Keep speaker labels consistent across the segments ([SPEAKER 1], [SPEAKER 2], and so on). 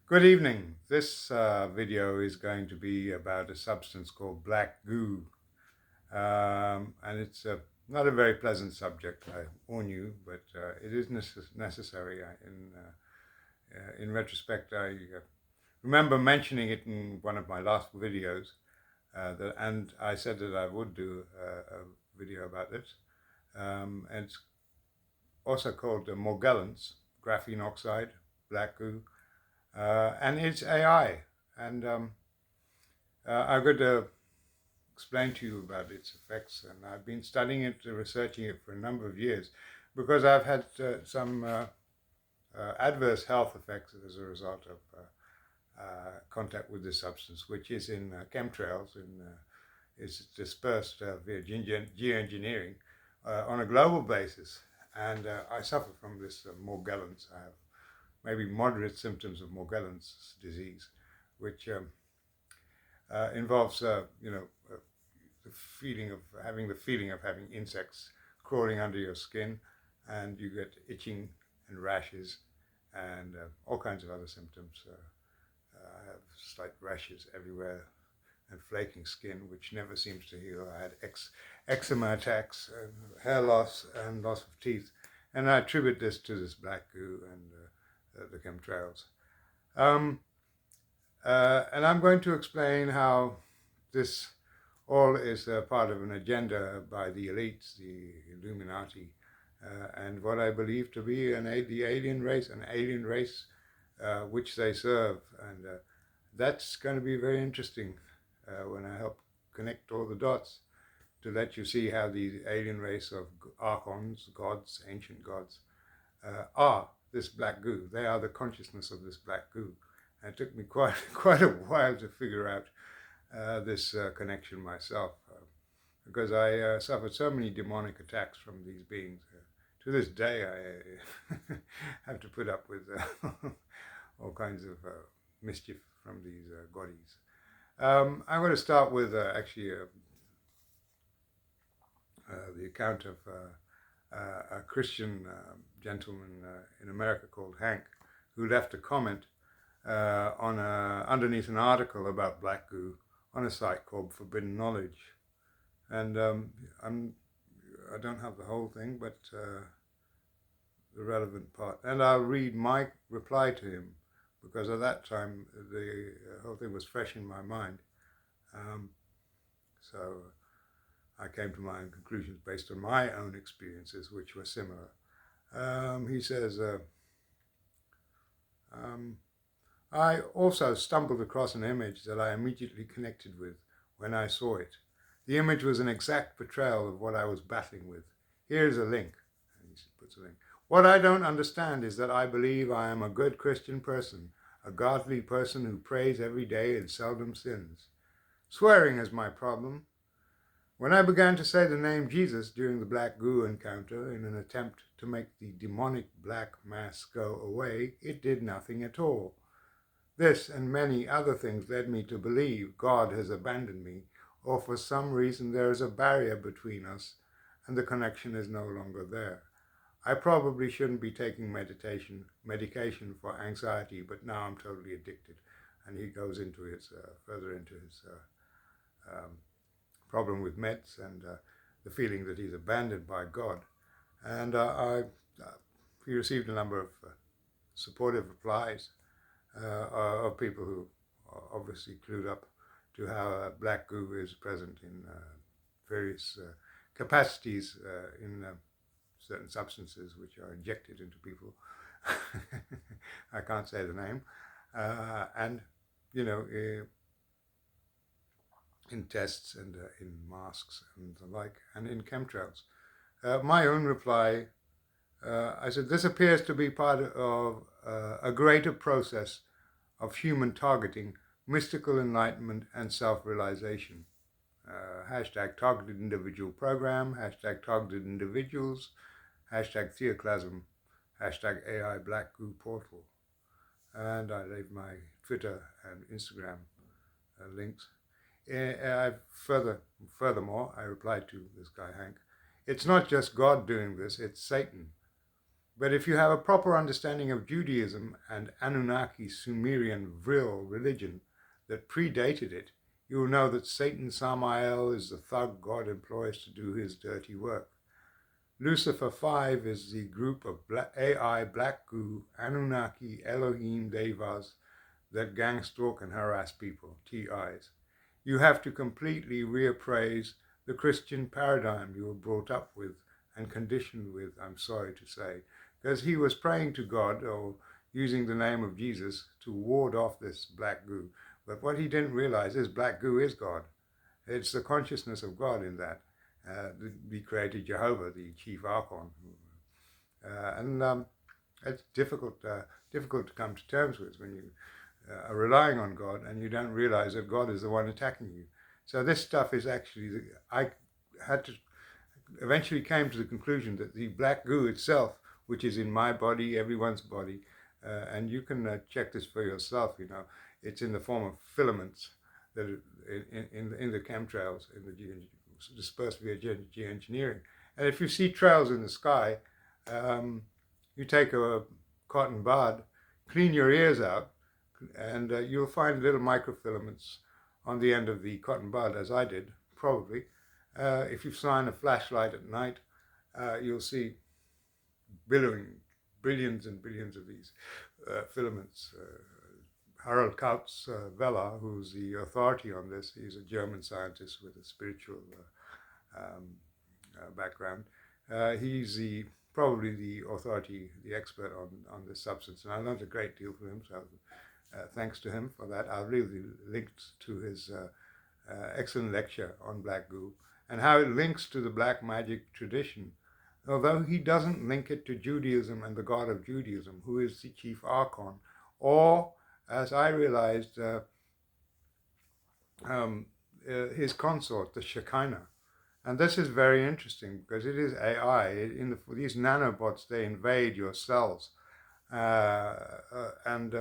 [SPEAKER 1] Good evening. This video is going to be about a substance called black goo. And it's not a very pleasant subject, I warn you, but it is necessary. In retrospect, I remember mentioning it in one of my last videos, and I said that I would do a video about this. And it's also called Morgellons, graphene oxide, black goo. And it's AI. And I'm going to explain to you about its effects. And I've been studying it, researching it for a number of years, because I've had some adverse health effects as a result of contact with this substance, which is in chemtrails, is dispersed via geoengineering on a global basis. And I suffer from this Morgellons. I have maybe moderate symptoms of Morgellons disease, which involves, the feeling of having insects crawling under your skin, and you get itching and rashes and all kinds of other symptoms. I have slight rashes everywhere and flaking skin, which never seems to heal. I had eczema attacks, hair loss, and loss of teeth, and I attribute this to this black goo and the chemtrails. And I'm going to explain how this all is part of an agenda by the elites, the Illuminati, and what I believe to be the alien race which they serve. And that's going to be very interesting when I help connect all the dots to let you see how the alien race of Archons, gods, ancient gods, are this black goo. They are the consciousness of this black goo. And it took me quite a while to figure out this connection myself, because I suffered so many demonic attacks from these beings. To this day, I have to put up with all kinds of mischief from these goddies. I'm going to start with actually the account of a Christian gentleman in America called Hank, who left a comment underneath an article about black goo on a site called Forbidden Knowledge. And I don't have the whole thing, but the relevant part. And I'll read my reply to him, because at that time the whole thing was fresh in my mind. So I came to my own conclusions based on my own experiences, which were similar. He says, I also stumbled across an image that I immediately connected with when I saw it. The image was an exact portrayal of what I was battling with. Here's a link. And he puts a link. What I don't understand is that I believe I am a good Christian person, a godly person who prays every day and seldom sins. Swearing is my problem. When I began to say the name Jesus during the black goo encounter in an attempt to make the demonic black mass go away, it did nothing at all. This and many other things led me to believe God has abandoned me, or for some reason there is a barrier between us and the connection is no longer there. I probably shouldn't be taking medication for anxiety, but now I'm totally addicted. And he goes into his further into his problem with meds and the feeling that he's abandoned by God. And he received a number of supportive replies of people who are obviously clued up to how black goo is present in various capacities in certain substances which are injected into people. I can't say the name. And, in tests and in masks and the like, and in chemtrails. My own reply, I said, this appears to be part of a greater process of human targeting, mystical enlightenment, and self-realization. Hashtag targeted individual program, hashtag targeted individuals, hashtag theoclasm, hashtag AI Black Goo portal. And I leave my Twitter and Instagram links. Furthermore, I replied to this guy, Hank, it's not just God doing this, it's Satan. But if you have a proper understanding of Judaism and Anunnaki Sumerian Vril religion that predated it, you will know that Satan Samael is the thug God employs to do his dirty work. Lucifer 5 is the group of AI Black Goo, Anunnaki, Elohim Devas that gangstalk and harass people, TIs. You have to completely reappraise the Christian paradigm you were brought up with and conditioned with, I'm sorry to say, because he was praying to God or using the name of Jesus to ward off this black goo. But what he didn't realize is black goo is God. It's the consciousness of God in that. He created Jehovah, the chief Archon. And it's difficult to come to terms with when you are relying on God and you don't realize that God is the one attacking you. So this stuff is actually, I had to eventually came to the conclusion that the black goo itself, which is in my body, everyone's body, and you can check this for yourself, it's in the form of filaments that are in the chemtrails, dispersed via geoengineering. And if you see trails in the sky, you take a cotton bud, clean your ears out, and you'll find little microfilaments on the end of the cotton bud, as I did, probably. If you shine a flashlight at night, you'll see billions and billions of these filaments. Harald Kautz-Vella, who's the authority on this, he's a German scientist with a spiritual background. He's probably the authority, the expert on this substance, and I learned a great deal from him, so thanks to him for that. I'll leave the links to his excellent lecture on Black Goo and how it links to the black magic tradition, although he doesn't link it to Judaism and the God of Judaism, who is the chief Archon, or, as I realized, his consort, the Shekinah. And this is very interesting because it is AI. These nanobots, they invade your cells and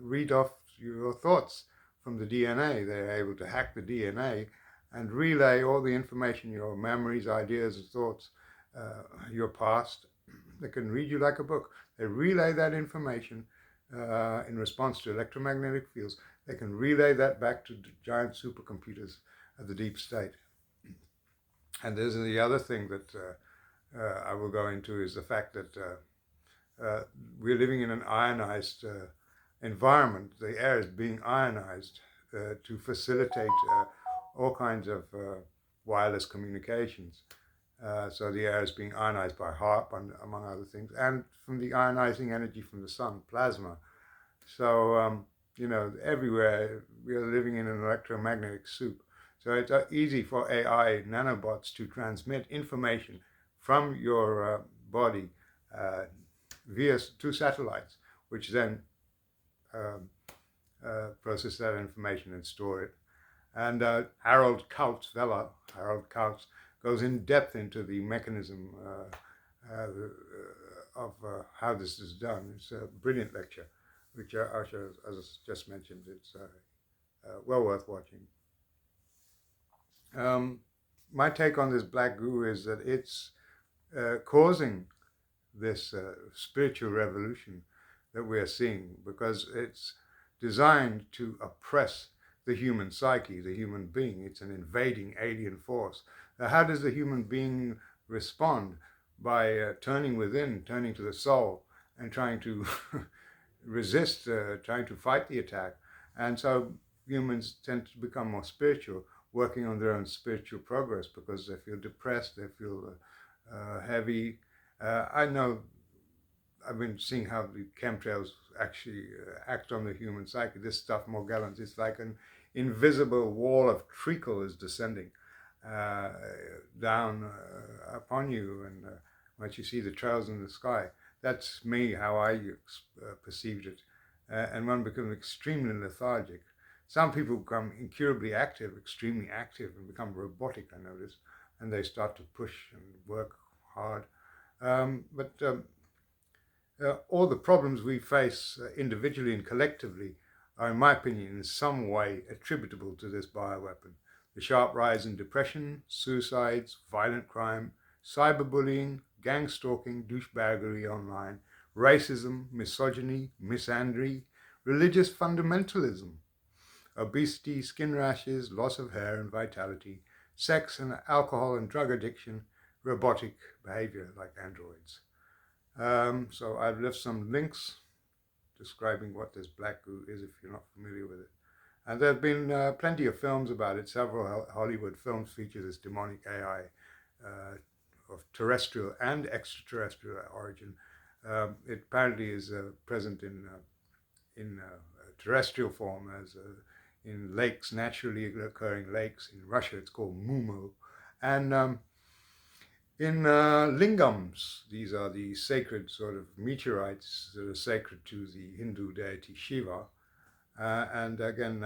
[SPEAKER 1] read off your thoughts from the DNA. They're able to hack the DNA and relay all the information, your memories, ideas, and thoughts, your past. They can read you like a book. They relay that information in response to electromagnetic fields. They can relay that back to giant supercomputers of the deep state. And there's the other thing that I will go into is the fact that we're living in an ionized environment. The air is being ionized to facilitate all kinds of wireless communications. So the air is being ionized by HAARP, among other things, and from the ionizing energy from the sun, plasma. So, everywhere we are living in an electromagnetic soup. So it's easy for AI nanobots to transmit information from your body via 2 satellites, which then process that information and store it. And Harald Kautz-Vella, Harald Kautz, goes in depth into the mechanism of how this is done. It's a brilliant lecture, which as I just mentioned, it's well worth watching. My take on this black goo is that it's causing this spiritual revolution that we're seeing because it's designed to oppress the human psyche, the human being. It's an invading alien force. Now, how does the human being respond? By turning within, turning to the soul, and trying to resist, trying to fight the attack. And so humans tend to become more spiritual, working on their own spiritual progress because they feel depressed, they feel heavy. I know I've been seeing how the chemtrails actually act on the human psyche. This stuff, Morgellons, it's like an invisible wall of treacle is descending down upon you, and once you see the trails in the sky, that's me, how I perceived it. And one becomes extremely lethargic. Some people become incurably active, extremely active, and become robotic, I notice, and they start to push and work hard. But all the problems we face individually and collectively are, in my opinion, in some way attributable to this bioweapon. The sharp rise in depression, suicides, violent crime, cyberbullying, gangstalking, douchebaggery online, racism, misogyny, misandry, religious fundamentalism, obesity, skin rashes, loss of hair and vitality, sex and alcohol and drug addiction, robotic behaviour like androids. So I've left some links describing what this Black Goo is if you're not familiar with it. And there have been plenty of films about it. Several Hollywood films feature this demonic AI of terrestrial and extraterrestrial origin. It apparently is present in terrestrial form as in lakes, naturally occurring lakes. In Russia, it's called mumo. And in lingams, these are the sacred sort of meteorites that are sacred to the Hindu deity Shiva. And again,